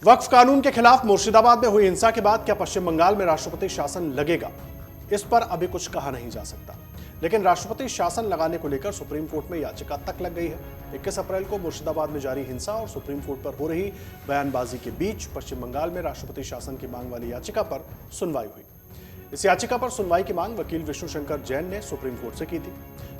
वक्फ कानून के खिलाफ मुर्शिदाबाद में हुई हिंसा के बाद क्या पश्चिम बंगाल में राष्ट्रपति शासन लगेगा, इस पर अभी कुछ कहा नहीं जा सकता। लेकिन राष्ट्रपति शासन लगाने को लेकर सुप्रीम कोर्ट में याचिका तक लग गई है। 21 अप्रैल को मुर्शिदाबाद में जारी हिंसा और सुप्रीम कोर्ट पर हो रही बयानबाजी के बीच पश्चिम बंगाल में राष्ट्रपति शासन की मांग वाली याचिका पर सुनवाई हुई। इस याचिका पर सुनवाई की मांग वकील विष्णु शंकर जैन ने सुप्रीम कोर्ट से की थी।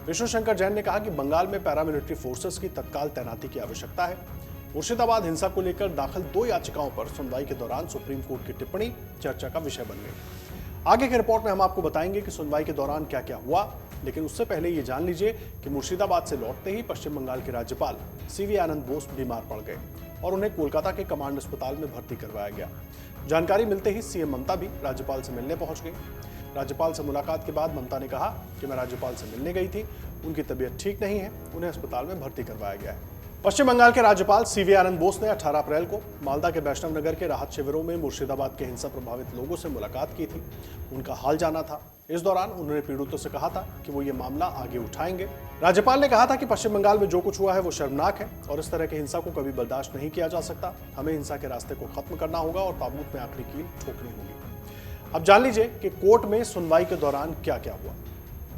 विष्णु शंकर जैन ने कहा कि बंगाल में पैरामिलिट्री फोर्सेस की तत्काल तैनाती की आवश्यकता है। मुर्शिदाबाद हिंसा को लेकर दाखिल 2 याचिकाओं पर सुनवाई के दौरान सुप्रीम कोर्ट की टिप्पणी चर्चा का विषय बन गई। आगे की रिपोर्ट में हम आपको बताएंगे कि सुनवाई के दौरान क्या क्या हुआ, लेकिन उससे पहले ये जान लीजिए कि मुर्शिदाबाद से लौटते ही पश्चिम बंगाल के राज्यपाल सीवी आनंद बोस बीमार पड़ गए और उन्हें कोलकाता के कमांड अस्पताल में भर्ती करवाया गया। जानकारी मिलते ही सीएम ममता भी राज्यपाल से मिलने पहुंच गई। राज्यपाल से मुलाकात के बाद ममता ने कहा कि मैं राज्यपाल से मिलने गई थी, उनकी तबीयत ठीक नहीं है, उन्हें अस्पताल में भर्ती करवाया गया है। पश्चिम बंगाल के राज्यपाल सीवी आनंद बोस ने 18 अप्रैल को मालदा के वैष्णव नगर के राहत शिविरों में मुर्शिदाबाद के हिंसा प्रभावित लोगों से मुलाकात की थी, उनका हाल जाना था। इस दौरान उन्होंने पीड़ितों से कहा था कि वो ये मामला आगे उठाएंगे। राज्यपाल ने कहा था कि पश्चिम बंगाल में जो कुछ हुआ है वो शर्मनाक है और इस तरह की हिंसा को कभी बर्दाश्त नहीं किया जा सकता। हमें हिंसा के रास्ते को खत्म करना होगा और ताबूत में आखिरी कील ठोकनी होगी। अब जान लीजिए कि कोर्ट में सुनवाई के दौरान क्या क्या हुआ।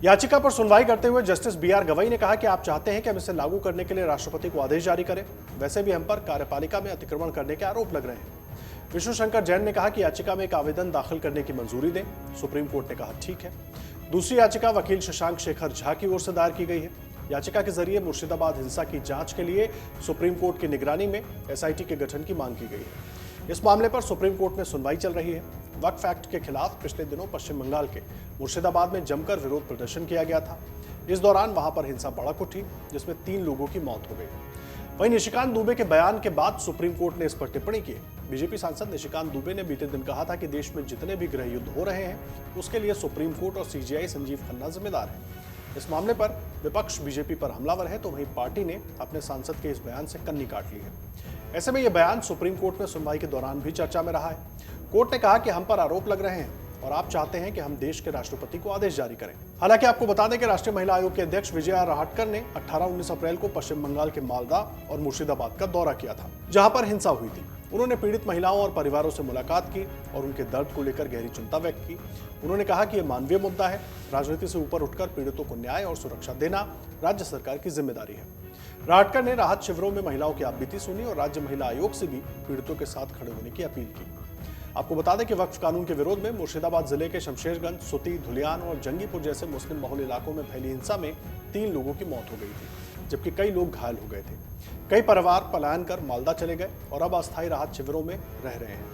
याचिका पर सुनवाई करते हुए जस्टिस बीआर गवई ने कहा कि आप चाहते हैं कि हम इसे लागू करने के लिए राष्ट्रपति को आदेश जारी करें। वैसे भी हम पर कार्यपालिका में अतिक्रमण करने के आरोप लग रहे हैं। विष्णु शंकर जैन ने कहा कि याचिका में एक आवेदन दाखिल करने की मंजूरी दें। सुप्रीम कोर्ट ने कहा ठीक है। दूसरी याचिका वकील शशांक शेखर झा की ओर से दायर की गई है। याचिका के जरिए मुर्शिदाबाद हिंसा की जांच के लिए सुप्रीम कोर्ट की निगरानी में एसआईटी के गठन की मांग की गई है। इस मामले पर सुप्रीम कोर्ट में सुनवाई चल रही है। वक्फ एक्ट के खिलाफ पिछले दिनों पश्चिम बंगाल के मुर्शिदाबाद में जमकर विरोध प्रदर्शन किया गया था। इस दौरान वहां पर हिंसा भड़क उठी, जिसमें 3 लोगों की मौत हो गई। वहीं निशिकांत दुबे के बयान के बाद सुप्रीम कोर्ट ने इस पर टिप्पणी की। बीजेपी सांसद निशिकांत दुबे ने बीते दिन कहा था कि देश में जितने भी गृह युद्ध हो रहे हैं उसके लिए सुप्रीम कोर्ट और सीजीआई संजीव खन्ना जिम्मेदार है। इस मामले पर विपक्ष बीजेपी पर हमलावर है, तो वहीं पार्टी ने अपने सांसद के इस बयान से कन्नी काट ली है। ऐसे में यह बयान सुप्रीम कोर्ट में सुनवाई के दौरान भी चर्चा में रहा है। कोर्ट ने कहा कि हम पर आरोप लग रहे हैं और आप चाहते हैं कि हम देश के राष्ट्रपति को आदेश जारी करें। हालांकि आपको बता दें कि राष्ट्रीय महिला आयोग के अध्यक्ष विजया राहटकर ने 18-19 अप्रैल को पश्चिम बंगाल के मालदा और मुर्शिदाबाद का दौरा किया था, जहां पर हिंसा हुई थी। उन्होंने पीड़ित महिलाओं और परिवारों से मुलाकात की और उनके दर्द को लेकर गहरी चिंता व्यक्त की। उन्होंने कहा कि यह मानवीय मुद्दा है। राजनीति से ऊपर उठकर पीड़ितों को न्याय और सुरक्षा देना राज्य सरकार की जिम्मेदारी है। राहटकर ने राहत शिविरों में महिलाओं की आपबीती सुनी और राज्य महिला आयोग से भी पीड़ितों के साथ खड़े होने की अपील की। आपको बता दें कि वक्फ कानून के विरोध में मुर्शिदाबाद जिले के शमशेरगंज, सुती, धुलियान और जंगीपुर जैसे मुस्लिम बहुल इलाकों में फैली हिंसा में 3 लोगों की मौत हो गई थी, जबकि कई लोग घायल हो गए थे। कई परिवार पलायन कर मालदा चले गए और अब अस्थायी राहत शिविरों में रह रहे हैं।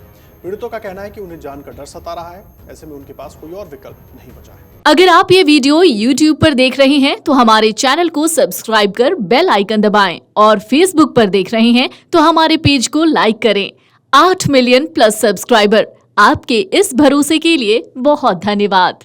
पीड़ितों का कहना है कि उन्हें जान का डर सता रहा है। ऐसे में उनके पास कोई और विकल्प नहीं बचा है। अगर आप ये वीडियो YouTube पर देख रहे हैं तो हमारे चैनल को सब्सक्राइब कर बेल आइकन दबाएं और Facebook पर देख रहे हैं तो हमारे पेज को लाइक करें। 8 मिलियन प्लस सब्सक्राइबर, आपके इस भरोसे के लिए बहुत धन्यवाद।